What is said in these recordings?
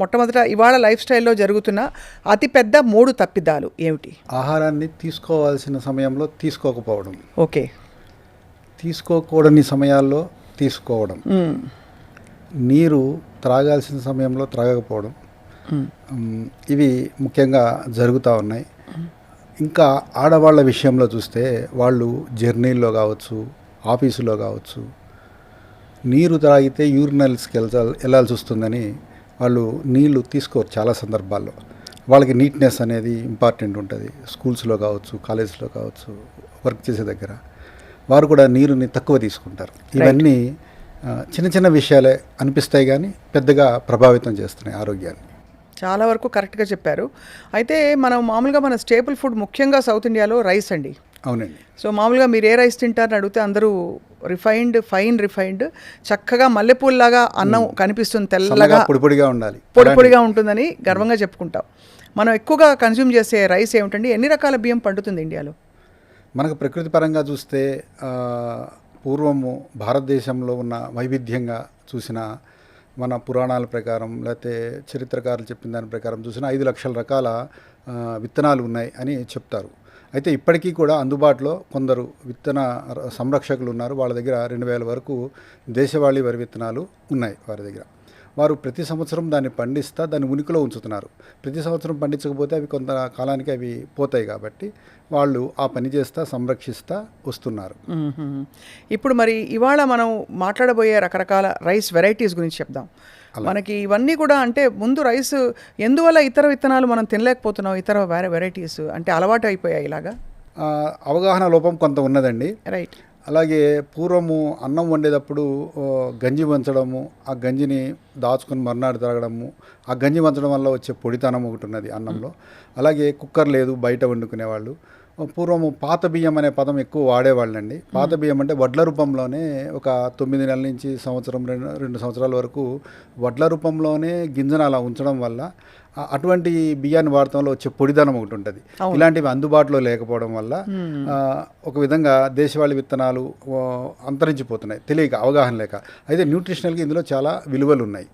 మొట్టమొదట ఇవాళ లైఫ్ స్టైల్లో జరుగుతున్న అతిపెద్ద 3 తప్పిదాలు ఏమిటి? ఆహారాన్ని తీసుకోవాల్సిన సమయంలో తీసుకోకపోవడం, ఓకే, తీసుకోకూడని సమయాల్లో తీసుకోవడం, నీరు త్రాగాల్సిన సమయంలో త్రాగకపోవడం, ఇవి ముఖ్యంగా జరుగుతూ ఉన్నాయి. ఇంకా ఆడవాళ్ళ విషయంలో చూస్తే వాళ్ళు జర్నీల్లో కావచ్చు, ఆఫీసులో కావచ్చు, నీరు త్రాగితే యూరినల్స్కి వెళ్ళాల్సి వస్తుందని వాళ్ళు నీళ్లు తీసుకోరు. చాలా సందర్భాల్లో వాళ్ళకి నీట్నెస్ అనేది ఇంపార్టెంట్ ఉంటుంది. స్కూల్స్లో కావచ్చు, కాలేజ్లో కావచ్చు, వర్క్ చేసే దగ్గర వారు కూడా నీరుని తక్కువ తీసుకుంటారు. ఇవన్నీ చిన్న చిన్న విషయాలే అనిపిస్తాయి కానీ పెద్దగా ప్రభావితం చేస్తున్నాయి ఆరోగ్యాన్ని. చాలా వరకు కరెక్ట్గా చెప్పారు. అయితే మనం మామూలుగా మన స్టేపుల్ ఫుడ్ ముఖ్యంగా సౌత్ ఇండియాలో రైస్ అండి. అవునండి. సో మామూలుగా మీరు ఏ రైస్ తింటారని అడిగితే అందరూ ఫైన్ రిఫైన్డ్ చక్కగా మల్లెపూల్లాగా అన్నం కనిపిస్తుంది, తెల్లగా పొడిపొడిగా ఉండాలి, పొడిపొడిగా ఉంటుందని గర్వంగా చెప్పుకుంటాం. మనం ఎక్కువగా కన్జ్యూమ్ చేసే రైస్ ఏమిటండి? ఎన్ని రకాల బియ్యం పండుతుంది ఇండియాలో? మనకు ప్రకృతి పరంగా చూస్తే పూర్వము భారతదేశంలో ఉన్న వైవిధ్యంగా చూసిన మన పురాణాల ప్రకారం లేకపోతే చరిత్రకారులు చెప్పిన దాని ప్రకారం చూసిన 5 లక్షల రకాల విత్తనాలు ఉన్నాయి అని చెప్తారు. అయితే ఇప్పటికీ కూడా అందుబాటులో కొందరు విత్తన సంరక్షకులు ఉన్నారు. వాళ్ళ దగ్గర 2000 వరకు దేశవాళీ వరి విత్తనాలు ఉన్నాయి వారి దగ్గర. వారు ప్రతి సంవత్సరం దాన్ని పండిస్తా దాన్ని ఉనికిలో ఉంచుతున్నారు. ప్రతి సంవత్సరం పండించకపోతే అవి కొంత కాలానికి అవి పోతాయి కాబట్టి వాళ్ళు ఆ పని చేస్తా సంరక్షిస్తా వస్తున్నారు. ఇప్పుడు మరి ఇవాళ మనం మాట్లాడబోయే రకరకాల రైస్ వెరైటీస్ గురించి చెప్దాం. మనకి ఇవన్నీ కూడా అంటే ముందు రైస్ ఎందువల్ల ఇతర విత్తనాలు మనం తినలేకపోతున్నాం, ఇతర వెరైటీస్ అంటే అలవాటు అయిపోయాయి ఇలాగా? అవగాహన లోపం కొంత ఉన్నదండి. రైట్. అలాగే పూర్వము అన్నం వండేటప్పుడు గంజి వంచడము, ఆ గంజిని దాచుకొని మర్నాడు తాగడము, ఆ గంజి వంచడం వల్ల వచ్చే పొడితనం ఒకటి ఉన్నది అన్నంలో. అలాగే కుక్కర్ లేదు, బయట వండుకునేవాళ్ళు. పూర్వము పాత బియ్యం అనే పదం ఎక్కువ వాడేవాళ్ళండి. పాత బియ్యం అంటే వడ్ల రూపంలోనే ఒక 9 నెలల నుంచి సంవత్సరం 2 సంవత్సరాల వరకు వడ్ల రూపంలోనే గింజను అలా ఉంచడం వల్ల అటువంటి బియ్యాన్ని వాడటంలో వచ్చే పొడిదనం ఒకటి ఉంటుంది. ఇలాంటివి అందుబాటులో లేకపోవడం వల్ల ఒక విధంగా దేశవాళీ విత్తనాలు అంతరించిపోతున్నాయి, తెలియక, అవగాహన లేక. అయితే న్యూట్రిషనల్గా ఇందులో చాలా విలువలు ఉన్నాయి.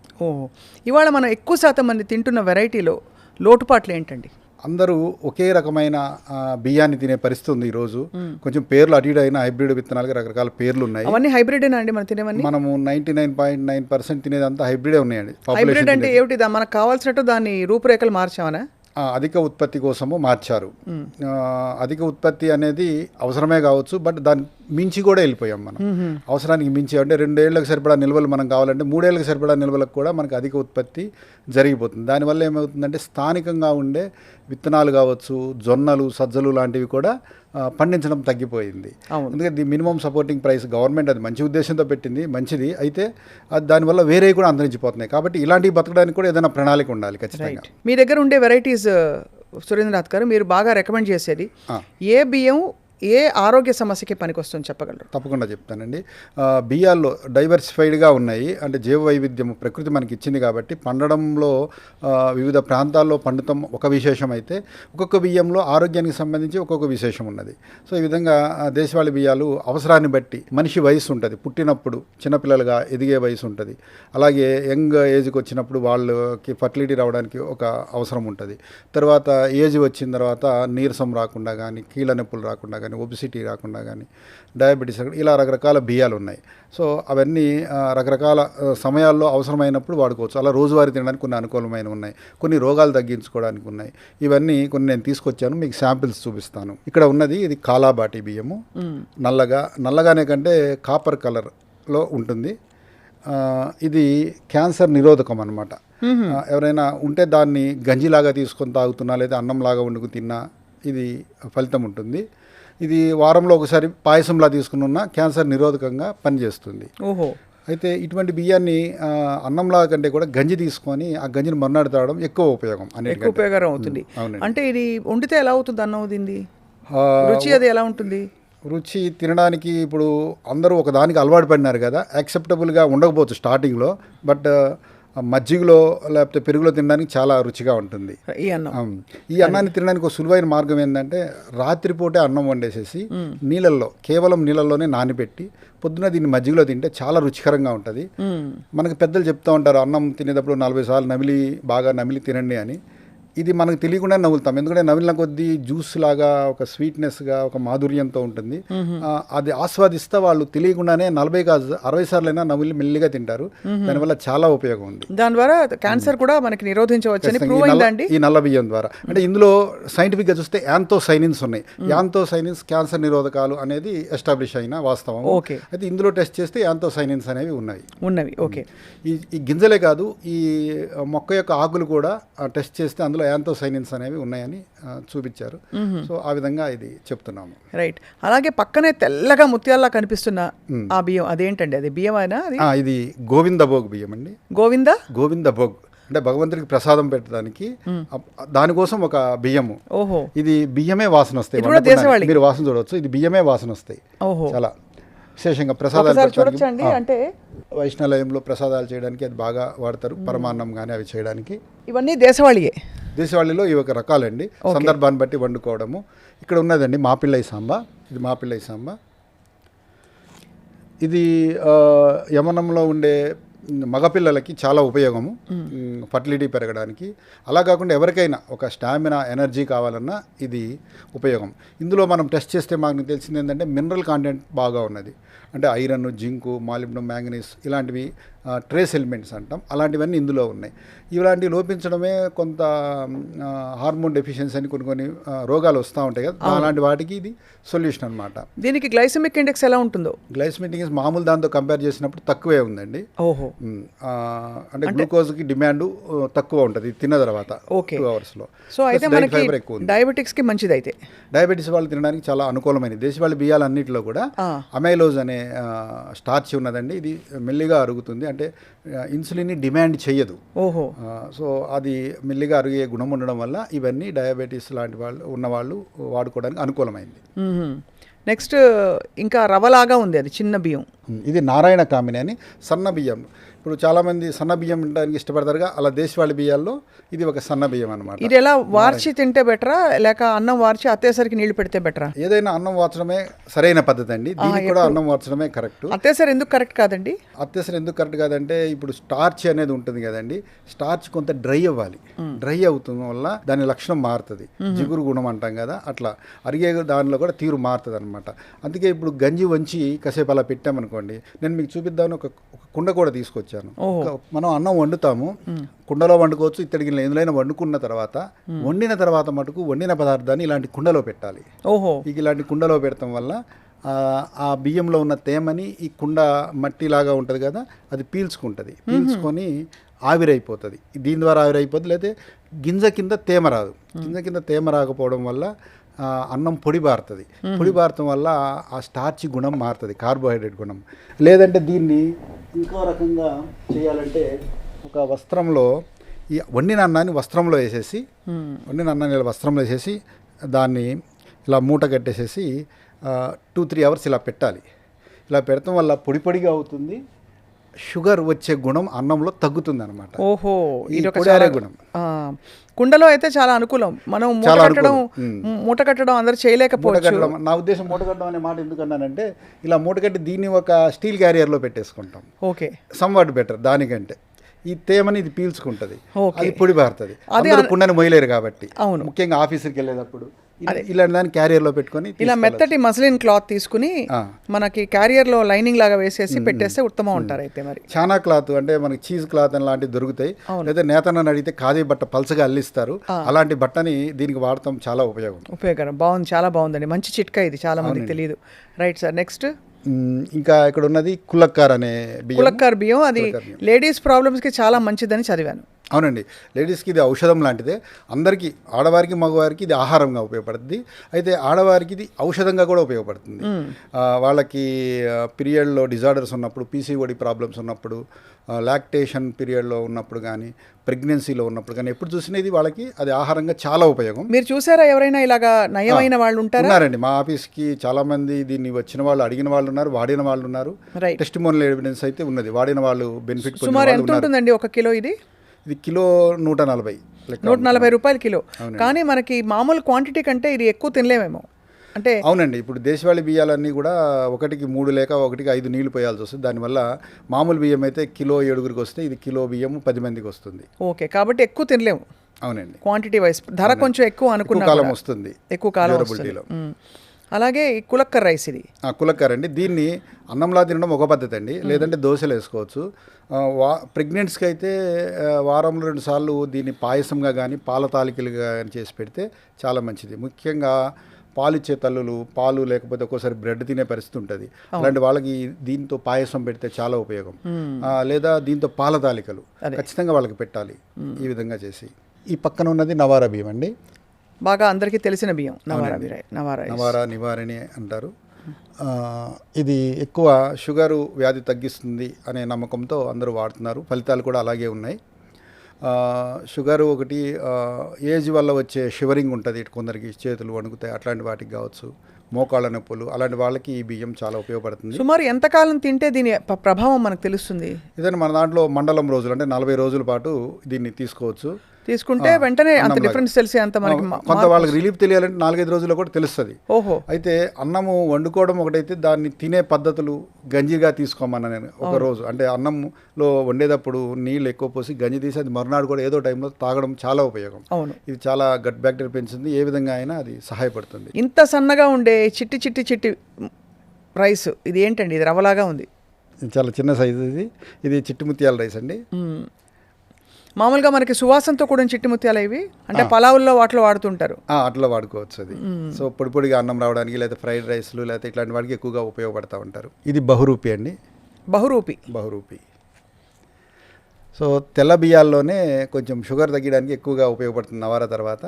ఇవాళ మనం ఎక్కువ శాతం మంది తింటున్న వెరైటీలో లోటుపాట్లు ఏంటండి? అందరూ ఒకే రకమైన బియ్యాన్ని తినే పరిస్థితి ఉంది ఈరోజు. కొంచెం పేర్లు అటు ఇటు అయినా హైబ్రిడ్ విత్తనాలకి రకరకాల పేర్లు ఉన్నాయి. అవన్నీ హైబ్రిడేనా అండి మనం తినేవన్నీ? మనము 99.9% తినేదంతా హైబ్రిడే ఉన్నాయండి. హైబ్రిడ్ అంటే ఏమిటి? మనకు కావాల్సినట్టు దాన్ని రూపురేఖలు మార్చామనా? అధిక ఉత్పత్తి కోసము మార్చారు. అధిక ఉత్పత్తి అనేది అవసరమే కావచ్చు, బట్ దాన్ని మించి కూడా వెళ్ళిపోయాం మనం. అవసరానికి మించి అంటే 2 ఏళ్ళకి సరిపడా నిల్వలు మనం కావాలంటే 3 ఏళ్ళకి సరిపడా నిల్వలకు కూడా మనకు అధిక ఉత్పత్తి జరిగిపోతుంది. దానివల్ల ఏమవుతుందంటే స్థానికంగా ఉండే విత్తనాలు కావచ్చు, జొన్నలు, సజ్జలు లాంటివి కూడా పండించడం తగ్గిపోయింది. ఎందుకంటే మినిమం సపోర్టింగ్ ప్రైస్ గవర్నమెంట్ అది మంచి ఉద్దేశంతో పెట్టింది, మంచిది. అయితే దానివల్ల వేరే కూడా అంతరించిపోతున్నాయి. కాబట్టి ఇలాంటివి బతకడానికి కూడా ఏదైనా ప్రణాళిక ఉండాలి ఖచ్చితంగా. మీ దగ్గర ఉండే వెరైటీస్ సురేంద్రనాథ్ గారు మీరు బాగా రికమెండ్ చేసేది ఏ బియ్యం ఏ ఆరోగ్య సమస్యకి పనికొస్తుందని చెప్పగలరు? తప్పకుండా చెప్తానండి. బియ్యాల్లో డైవర్సిఫైడ్గా ఉన్నాయి. అంటే జీవ వైవిధ్యం ప్రకృతి మనకి ఇచ్చింది కాబట్టి పండడంలో వివిధ ప్రాంతాల్లో పండుతాం ఒక విశేషం అయితే, ఒక్కొక్క బియ్యంలో ఆరోగ్యానికి సంబంధించి ఒక్కొక్క విశేషం ఉన్నది. సో ఈ విధంగా దేశవాళీ బియ్యాలు అవసరాన్ని బట్టి, మనిషి వయసు ఉంటుంది, పుట్టినప్పుడు చిన్నపిల్లలుగా ఎదిగే వయసు ఉంటుంది, అలాగే యంగ్ ఏజ్కి వచ్చినప్పుడు వాళ్ళకి ఫర్టిలిటీ రావడానికి ఒక అవసరం ఉంటుంది, తర్వాత ఏజ్ వచ్చిన తర్వాత నీరసం రాకుండా కానీ, కీళ్ళ నొప్పులు రాకుండా కానీ, ఒబిసిటీ రాకుండా కానీ, డయాబెటీస్, ఇలా రకరకాల బియ్యాలు ఉన్నాయి. సో అవన్నీ రకరకాల సమయాల్లో అవసరమైనప్పుడు వాడుకోవచ్చు. అలా రోజువారీ తినడానికి కొన్ని అనుకూలమైన ఉన్నాయి, కొన్ని రోగాలు తగ్గించుకోవడానికి ఉన్నాయి. ఇవన్నీ కొన్ని నేను తీసుకొచ్చాను, మీకు శాంపిల్స్ చూపిస్తాను. ఇక్కడ ఉన్నది ఇది కాలాబాటి బియ్యము. నల్లగానే కంటే కాపర్ కలర్లో ఉంటుంది. ఇది క్యాన్సర్ నిరోధకం అన్నమాట. ఎవరైనా ఉంటే దాన్ని గంజిలాగా తీసుకొని తాగుతున్నా లేదా అన్నంలాగా వండుకు తిన్నా ఇది ఫలితం ఉంటుంది. ఇది వారంలో ఒకసారి పాయసంలా తీసుకున్న క్యాన్సర్ నిరోధకంగా పనిచేస్తుంది. ఓహో. అయితే ఇటువంటి బియ్యాన్ని అన్నంలా కంటే కూడా గంజి తీసుకొని ఆ గంజిని మర్నాడు తాగడం ఎక్కువ ఉపయోగం అవుతుంది. అంటే ఇది వండితే ఎలా అవుతుంది అన్నం? దీన్ని రుచి అది ఎలా ఉంటుంది? రుచి తినడానికి ఇప్పుడు అందరూ ఒకదానికి అలవాటు పడినారు కదా, యాక్సెప్టబుల్గా ఉండకపోవచ్చు స్టార్టింగ్లో. బట్ మజ్జిగలో లేకపోతే పెరుగులో తినడానికి చాలా రుచిగా ఉంటుంది. ఈ అన్నం ఈ అన్నాన్ని తినడానికి ఒక సులువైన మార్గం ఏంటంటే రాత్రిపూటే అన్నం వండేసేసి నీళ్ళల్లో కేవలం నీళ్ళల్లోనే నానబెట్టి పొద్దున దీన్ని మజ్జిగలో తింటే చాలా రుచికరంగా ఉంటుంది. మనకి పెద్దలు చెప్తూ ఉంటారు అన్నం తినేటప్పుడు 40 సార్లు బాగా నమిలి తినండి అని. ఇది మనకు తెలియకుండా నవ్వులుతాం, ఎందుకంటే నవిలిన కొద్దీ జ్యూస్ లాగా ఒక స్వీట్నెస్గా ఒక మాధుర్యంతో ఉంటుంది. అది ఆస్వాదిస్తే వాళ్ళు తెలియకుండానే 40 కాదు 60 సార్లైనా నవిలి మెల్లిగా తింటారు. దానివల్ల చాలా ఉపయోగం ఉంది. దాని ద్వారా క్యాన్సర్ కూడా మనకి నిరోధించవచ్చని ప్రూవ్ అయిందండి ఈ నల్ల బియ్యం ద్వారా. అంటే ఇందులో సైంటిఫిక్గా చూస్తే యాంథోసైనిన్స్ ఉన్నాయి. యాంథోసైనిన్స్ క్యాన్సర్ నిరోధకాలు అనేది ఎస్టాబ్లిష్ అయిన వాస్తవం. అయితే ఇందులో టెస్ట్ చేస్తే యాంథోసైనిన్స్ అనేవి ఉన్నవి. ఓకే. ఈ గింజలే కాదు, ఈ మొక్క యొక్క ఆకులు కూడా టెస్ట్ చేస్తే అందులో యాంథోసైనిన్స్ అనేవి ఉన్నాయని చూపించారు. సో ఆ విధంగా ఇది చెప్తున్నాము. రైట్. అలాగే పక్కనే తెల్లగా ముత్యాల్లా కనిపిస్తున్న ఆ బియ్యం అదేంటండి? అది బియ్యం అయినా? ఇది గోవిందభోగ్ బియ్యం అండి. గోవిందభోగ్ అంటే భగవంతుడికి ప్రసాదం పెట్టడానికి, దానికోసం ఒక బియ్యము. ఓహో. ఇది బియ్యమే వాసన వస్తాయి. మీరు వాసన చూడవచ్చు, ఇది బియ్యమే వాసన వస్తాయి. చాలా విశేషంగా ప్రసాదాలు చూడొచ్చండి. అంటే వైష్ణాలయంలో ప్రసాదాలు చేయడానికి అది బాగా వాడతారు. పరమాన్నం కానీ అవి చేయడానికి. ఇవన్నీ దేశవాళీలో ఇవి ఒక రకాలండి, సందర్భాన్ని బట్టి వండుకోవడము. ఇక్కడ ఉన్నదండి మాపిల్లై సాంబా. ఇది మాపిల్లై సాంబా. ఇది యమనంలో ఉండే మగపిల్లలకి చాలా ఉపయోగము, ఫర్టిలిటీ పెరగడానికి. అలా కాకుండా ఎవరికైనా ఒక స్టామినా ఎనర్జీ కావాలన్నా ఇది ఉపయోగం. ఇందులో మనం టెస్ట్ చేస్తే మాకు తెలిసింది ఏంటంటే మినరల్ కాంటెంట్ బాగా ఉన్నది. అంటే ఐరన్, జింకు, మాలిబ్డం, మ్యాంగనీస్ ఇలాంటివి ట్రేస్ ఎలిమెంట్స్ అంటాం, అలాంటివన్నీ ఇందులో ఉన్నాయి. ఇలాంటివి లోపించడమే కొంత హార్మోన్ డెఫిషియన్సీ అని కొన్ని రోగాలు వస్తూ ఉంటాయి కదా, అలాంటి వాటికి ఇది సొల్యూషన్ అనమాట. దీనికి గ్లైసెమిక్ ఇండెక్స్ ఎలా ఉంటుందో? గ్లైసెమిక్ ఇండెక్స్ మామూలు దాంతో కంపేర్ చేసినప్పుడు తక్కువే ఉందండి. ఓహో. అంటే గ్లూకోజ్కి డిమాండ్ తక్కువ ఉంటుంది తిన్న తర్వాత 2 అవర్స్లో. సో అయితే మనకి డయాబెటిక్స్కి మంచిది. అయితే డయాబెటీస్ వాళ్ళు తినడానికి చాలా అనుకూలమైనది. దేశవాళీ బియ్యాలన్నింటిలో కూడా అమైలోజ్ అనే స్టార్చ్ ఉన్నదండి. ఇది మెల్లిగా అరుగుతుంది, అంటే ఇన్సులిన్ని డిమాండ్ చేయదు. ఓహో. సో అది మెల్లిగా అరిగే గుణం ఉండడం వల్ల ఇవన్నీ డయాబెటీస్ లాంటి వాళ్ళు ఉన్నవాళ్ళు వాడుకోవడానికి అనుకూలమైంది. నెక్స్ట్ ఇంకా రవ్వలాగా ఉంది, అది చిన్న బియ్యం. ఇది నారాయణ కామిని అని సన్న బియ్యం. ఇప్పుడు చాలామంది సన్న బియ్యం తినడానికి ఇష్టపడతారుగా, అలా దేశవాళీ బియ్యాల్లో ఇది ఒక సన్న బియ్యం అనమాట. ఇది ఎలా వార్చి తింటే బెటరా, లేక అన్నం వార్చి అత్తేసరికి నీళ్లు పెడితే బెటరా? ఏదైనా అన్నం వార్చడమే సరైన పద్ధతి అండి. దీనికి కూడా అన్నం వార్చడమే కరెక్ట్. అత్తేసరి ఎందుకు కరెక్ట్ కాదండి? అత్తేసరి ఎందుకు కరెక్ట్ కాదంటే, ఇప్పుడు స్టార్చ్ అనేది ఉంటుంది కదండి, స్టార్చ్ కొంత డ్రై అవ్వాలి. డ్రై అవుతున్న వల్ల దాని లక్షణం మారుతుంది. జిగురు గుణం అంటాం కదా, అట్లా అరిగే దానిలో కూడా తీరు మారుతుంది అనమాట. అందుకే ఇప్పుడు గంజి వంచి కాసేపు అలా పెట్టామనుకోండి, నేను మీకు చూపిద్దామని ఒక కుండ కూడా తీసుకొచ్చాను. మనం అన్నం వండుతాము, కుండలో వండుకోవచ్చు, ఇత్తడికి ఎందులో వండుకున్న తర్వాత వండిన తర్వాత మటుకు వండిన పదార్థాన్ని ఇలాంటి కుండలో పెట్టాలి. ఇలాంటి కుండలో పెడతాం వల్ల ఆ బియ్యంలో ఉన్న తేమని ఈ కుండ మట్టిలాగా ఉంటుంది కదా, అది పీల్చుకొని ఆవిరైపోతుంది. దీని ద్వారా ఆవిరైపోతుంది. లేకపోతే గింజ కింద తేమ రాదు. గింజ కింద తేమ రాకపోవడం వల్ల అన్నం పొడి బారుతుంది. పొడి బారటం వల్ల ఆ స్టార్చ్ గుణం మారుతుంది, కార్బోహైడ్రేట్ గుణం. లేదంటే దీన్ని ఇంకో రకంగా చేయాలంటే, ఒక వస్త్రంలో ఈ వండిన అన్నాన్ని వస్త్రంలో వేసేసి దాన్ని ఇలా మూట కట్టేసేసి 2-3 అవర్స్ ఇలా పెట్టాలి. ఇలా పెడతాం వల్ల పొడి పొడిగా అవుతుంది, షుగర్ వచ్చే గుణం అన్నంలో తగ్గుతుంది అనమాట. ఓహో. పొడారే గుణం కుండలో అయితే చాలా అనుకూలం. మనం మూట కట్టడం అందరూ చేయలేకపోవచ్చు. నా ఉద్దేశం మూట కట్టడం అనే మాట ఎందుకన్నానంటే, ఇలా మూట కట్టి దీన్ని ఒక స్టీల్ క్యారియర్లో పెట్టేసుకుంటాం. ఓకే. Somewhat better. దానికంటే ఈ తేమని ఇది పీల్చుకుంటుంది, అది పొడి బారుతుంది. అందరూ కుండని మొయ్యలేరు కాబట్టి, ముఖ్యంగా ఆఫీసుకి వెళ్ళేటప్పుడు ఇలాంటి దాన్ని క్యారియర్లో పెట్టుకొని ఇలా మెత్తటి మస్లిన్ క్లాత్ తీసుకుని మనకి క్యారియర్లో లైనింగ్ లాగా వేసేసి పెట్టేస్తే ఉత్తమం ఉంటారు. అయితే మరి చానా క్లాత్ అంటే మనకి చీజ్ క్లాత్ అని లాంటివి దొరుకుతాయి. లేదా నేతనని అడిగితే ఖాదీ బట్ట పల్చగా అల్లిస్తారు. అలాంటి బట్టని దీనికి వాడటం చాలా ఉపయోగకరం. బాగుంది, చాలా బాగుందండి. మంచి చిట్కా ఇది, చాలా మందికి తెలియదు. Right sir. నెక్స్ట్ ఇంకా ఇక్కడ ఉన్నది కులక్కార్ అనే బియ్యం. కులక్కార్ బియ్యం అది లేడీస్ ప్రాబ్లమ్స్కి చాలా మంచిదని చదివాను. అవునండి, లేడీస్కి ఇది ఔషధం లాంటిదే. అందరికీ, ఆడవారికి మగవారికి ఇది ఆహారంగా ఉపయోగపడుతుంది. అయితే ఆడవారికి ఇది ఔషధంగా కూడా ఉపయోగపడుతుంది. వాళ్ళకి పీరియడ్లో డిజార్డర్స్ ఉన్నప్పుడు, పీసీఓడి ప్రాబ్లమ్స్ ఉన్నప్పుడు, లాక్టేషన్ పీరియడ్లో ఉన్నప్పుడు కానీ, ప్రెగ్నెన్సీలో ఉన్నప్పుడు కానీ ఎప్పుడు చూసినా ఇది వాళ్ళకి అది ఆహారంగా చాలా ఉపయోగం. మీరు చూసారా ఎవరైనా ఇలాగా నయమైన వాళ్ళు ఉంటారా? ఉన్నారండి. మా ఆఫీస్కి చాలామంది దీన్ని వచ్చిన వాళ్ళు, అడిగిన వాళ్ళు ఉన్నారు, వాడిన వాళ్ళు ఉన్నారు, రైట్. టెస్టిమోనియల్ ఎవిడెన్స్ అయితే ఉన్నది, వాడిన వాళ్ళు బెనిఫిట్ పొందిన సుమారు వాళ్ళు ఎంత ఉన్నారు. ఉంటుందండి ఒక కిలో ఇది? ఇది కిలో 140 లెక్క. 140 రూపాయలు కిలో. కానీ మనకి మామూలు క్వాంటిటీ కంటే ఇది ఎక్కువ తినలేమేమో అంటే. అవునండి, ఇప్పుడు దేశవాళీ బియ్యాలన్నీ కూడా 1కి 3 లేక 1కి 5 నీళ్లు పోయాల్సి వస్తుంది. దానివల్ల మామూలు బియ్యం అయితే కిలో 7గురికి వస్తే ఇది కిలో బియ్యం 10 మందికి వస్తుంది. ఓకే, కాబట్టి ఎక్కువ తినలేము. అవునండి, క్వాంటిటీ వైస్ ధర కొంచెం ఎక్కువ అనుకున్న కాలం వస్తుంది, ఎక్కువ కాలం వస్తుంది. అలాగే ఈ కులక్కర్ రైస్ ఇది కులక్కర్ అండి. దీన్ని అన్నంలా తినడం ఒక పద్ధతి అండి, లేదంటే దోశలు వేసుకోవచ్చు. ప్రెగ్నెంట్స్కి అయితే వారంలో 2 సార్లు దీన్ని పాయసంగా కానీ పాల తాలికలుగా కానీ చేసి పెడితే చాలా మంచిది. ముఖ్యంగా పాలు ఇచ్చే తల్లులు, పాలు లేకపోతే ఒక్కోసారి బ్రెడ్ తినే పరిస్థితి ఉంటుంది, అలాంటి వాళ్ళకి దీంతో పాయసం పెడితే చాలా ఉపయోగం. లేదా దీంతో పాల తాలికలు ఖచ్చితంగా వాళ్ళకి పెట్టాలి ఈ విధంగా చేసి. ఈ పక్కన ఉన్నది నవారా బియ్యం అండి, బాగా అందరికీ తెలిసిన బియ్యం. నవారా నివారణి అంటారు. ఇది ఎక్కువ షుగరు వ్యాధి తగ్గిస్తుంది అనే నమ్మకంతో అందరూ వాడుతున్నారు, ఫలితాలు కూడా అలాగే ఉన్నాయి. షుగరు ఒకటి, ఏజ్ వల్ల వచ్చే షివరింగ్ ఉంటుంది, కొందరికి చేతులు వణుకుతాయి, అట్లాంటి వాటికి కావచ్చు, మోకాళ్ళ నొప్పులు, అలాంటి వాళ్ళకి ఈ బియ్యం చాలా ఉపయోగపడుతుంది. సుమారు ఎంతకాలం తింటే దీని ప్రభావం మనకు తెలుస్తుంది? ఇదే మన దాంట్లో మండలం రోజులు అంటే 40 రోజుల పాటు దీన్ని తీసుకోవచ్చు. తీసుకుంటే వెంటనే అంత డిఫరెన్స్ తెలిసే అంత మనకి కొంత వాళ్ళకి రిలీఫ్ తెలియాలంటే 4-5 రోజుల్లో కూడా తెలుస్తుంది. ఓహో. అయితే అన్నము వండుకోవడం ఒకటైతే దాన్ని తినే పద్ధతులు గంజిగా తీసుకోమన్నా నేను ఒక రోజు. అంటే అన్నంలో వండేటప్పుడు నీళ్ళు ఎక్కువ పోసి గంజి తీసి అది మరునాడు కూడా ఏదో టైంలో తాగడం చాలా ఉపయోగం. అవును, ఇది చాలా గట్ బ్యాక్టీరియా పెంచుతుంది, ఏ విధంగా అయినా అది సహాయపడుతుంది. ఇంత సన్నగా ఉండే చిట్టి చిట్టి చిట్టి రైస్ ఇది ఏంటండి? ఇది రవ్వలాగా ఉంది, చాలా చిన్న సైజు. ఇది చిట్టి ముత్యాల రైస్ అండి. మామూలుగా మనకి సువాసనతో కూడా చిట్టి ముత్యాలు ఇవి అంటే పలావుల్లో వాటిలో వాడుతుంటారు, అట్లా వాడుకోవచ్చు అది. సో పొడి పొడిగా అన్నం రావడానికి, లేదా ఫ్రైడ్ రైస్లు, లేకపోతే ఇట్లాంటి వాటికి ఎక్కువగా ఉపయోగపడుతూ ఉంటారు. ఇది బహురూపి అండి, బహురూపి. సో తెల్ల బియ్యాల్లోనే కొంచెం షుగర్ తగ్గడానికి ఎక్కువగా ఉపయోగపడుతుంది నవారా తర్వాత.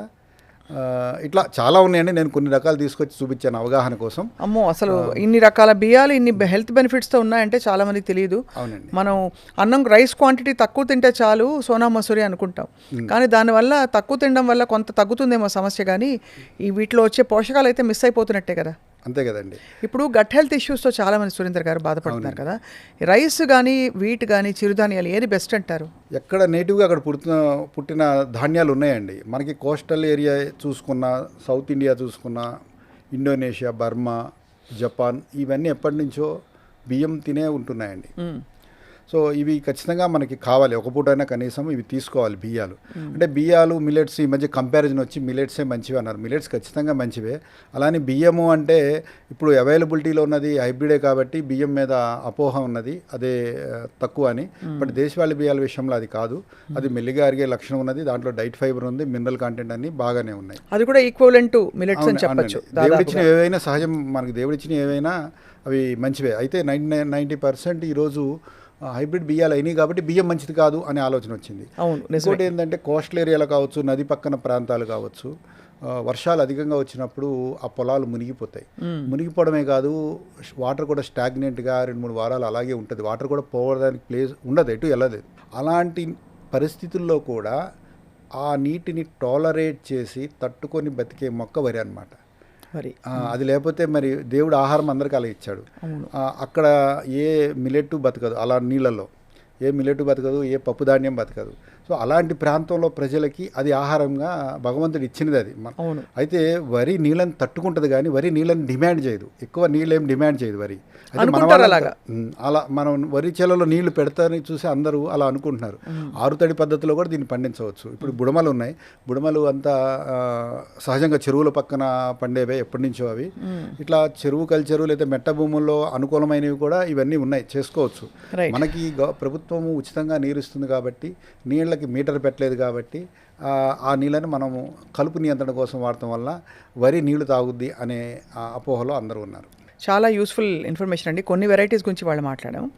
ఇట్లా చాలా ఉన్నాయండి, నేను కొన్ని రకాలు తీసుకొచ్చి చూపించాను అవగాహన కోసం. అమ్మో, అసలు ఇన్ని రకాల బియ్యాలు ఇన్ని హెల్త్ బెనిఫిట్స్తో ఉన్నాయంటే చాలా మందికి తెలియదు. అవునండి, మనం అన్నం రైస్ క్వాంటిటీ తక్కువ తింటే చాలు సోనా మసూరి అనుకుంటాం, కానీ దానివల్ల తక్కువ తినడం వల్ల కొంత తగ్గుతుందేమో సమస్య, కానీ ఈ వీటిలో వచ్చే పోషకాలు అయితే మిస్ అయిపోతున్నట్టే కదా. అంతే కదండి. ఇప్పుడు గట్ హెల్త్ ఇష్యూస్తో చాలా మంది సురేందర్ గారు బాధపడుతున్నారు కదా. రైస్ కానీ వీట్ కానీ చిరుధాన్యాలు ఏది బెస్ట్ అంటారు? ఎక్కడ నేటివ్గా అక్కడ పుట్టిన ధాన్యాలు ఉన్నాయండి. మనకి కోస్టల్ ఏరియా చూసుకున్నా, సౌత్ ఇండియా చూసుకున్నా, ఇండోనేషియా, బర్మా, జపాన్, ఇవన్నీ ఎప్పటి నుంచో బియ్యం తినే ఉంటున్నాయండి. సో ఇవి ఖచ్చితంగా మనకి కావాలి, ఒక పూటైనా కనీసం ఇవి తీసుకోవాలి బియ్యాలు. అంటే బియ్యాలు మిలెట్స్ ఈ మధ్య కంపారిజన్ వచ్చి మిలెట్సే మంచివి అన్నారు. మిలెట్స్ ఖచ్చితంగా మంచివే. అలానే బియ్యము అంటే ఇప్పుడు అవైలబిలిటీలో ఉన్నది హైబ్రిడే కాబట్టి బియ్యం మీద అపోహ ఉన్నది, అదే తక్కువ అని. బట్ దేశవాళీ బియ్యాల విషయంలో అది కాదు, అది మెల్లిగా అరిగే లక్షణం ఉన్నది, దాంట్లో డైట్ ఫైబర్ ఉంది, మినరల్ కంటెంట్ అన్ని బాగానే ఉన్నాయి. అది కూడా ఈక్వలెంట్ టు మిలెట్స్ అని చెప్పొచ్చు. దేవుడిచ్చిన ఏవైనా సహజం, మనకి దేవుడిచ్చిన ఏవైనా అవి మంచివే. అయితే 90% ఈరోజు హైబ్రిడ్ బియ్యాలు అయినాయి కాబట్టి బియ్యం మంచిది కాదు అనే ఆలోచన వచ్చింది. ఇంకోటి ఏంటంటే కోస్టల్ ఏరియాలు కావచ్చు, నది పక్కన ప్రాంతాలు కావచ్చు, వర్షాలు అధికంగా వచ్చినప్పుడు ఆ పొలాలు మునిగిపోతాయి. మునిగిపోవడమే కాదు, వాటర్ కూడా స్టాగ్నెంట్గా 2-3 వారాలు అలాగే ఉంటుంది, వాటర్ కూడా పోవడానికి ప్లేస్ ఉండదు, ఎటు వెళ్ళలేదు. అలాంటి పరిస్థితుల్లో కూడా ఆ నీటిని టాలరేట్ చేసి తట్టుకొని బతికే మొక్క వరి అన్నమాట. అది లేకపోతే మరి దేవుడు ఆహారం అందరికీ అలా ఇచ్చాడు. అక్కడ ఏ మిలెట్ బతకదు, అలా నీళ్ళలో ఏ మిలెట్ బతకదు, ఏ పప్పు ధాన్యం బతకదు. సో అలాంటి ప్రాంతంలో ప్రజలకి అది ఆహారంగా భగవంతుడు ఇచ్చినది అది. అయితే వరి నీళ్ళని తట్టుకుంటుంది కానీ వరి నీళ్ళని డిమాండ్ చేయదు, ఎక్కువ నీళ్ళు ఏం డిమాండ్ చేయదు వరి. అయితే మన అలా మనం వరి చేలలో నీళ్లు పెడతారని చూసి అందరూ అలా అనుకుంటున్నారు. ఆరుతడి పద్ధతిలో కూడా దీన్ని పండించవచ్చు. ఇప్పుడు బుడమలు ఉన్నాయి, బుడమలు అంతా సహజంగా చెరువుల పక్కన పండేవే ఎప్పటి నుంచో అవి. ఇట్లా చెరువు కల్చరు లేదా మెట్ట భూముల్లో అనుకూలమైనవి కూడా ఇవన్నీ ఉన్నాయి, చేసుకోవచ్చు. మనకి ప్రభుత్వం ఉచితంగా నీరు ఇస్తుంది కాబట్టి, నీళ్ళకి మీటర్ పెట్టలేదు కాబట్టి ఆ నీళ్ళని మనము కలుపు నియంత్రణ కోసం వాడటం వల్ల వరి నీళ్లు తాగుద్ది అనే అపోహలో అందరూ ఉన్నారు. చాలా యూస్ఫుల్ ఇన్ఫర్మేషన్ అండి. కొన్ని వెరైటీస్ గురించి వాళ్ళు మాట్లాడాము.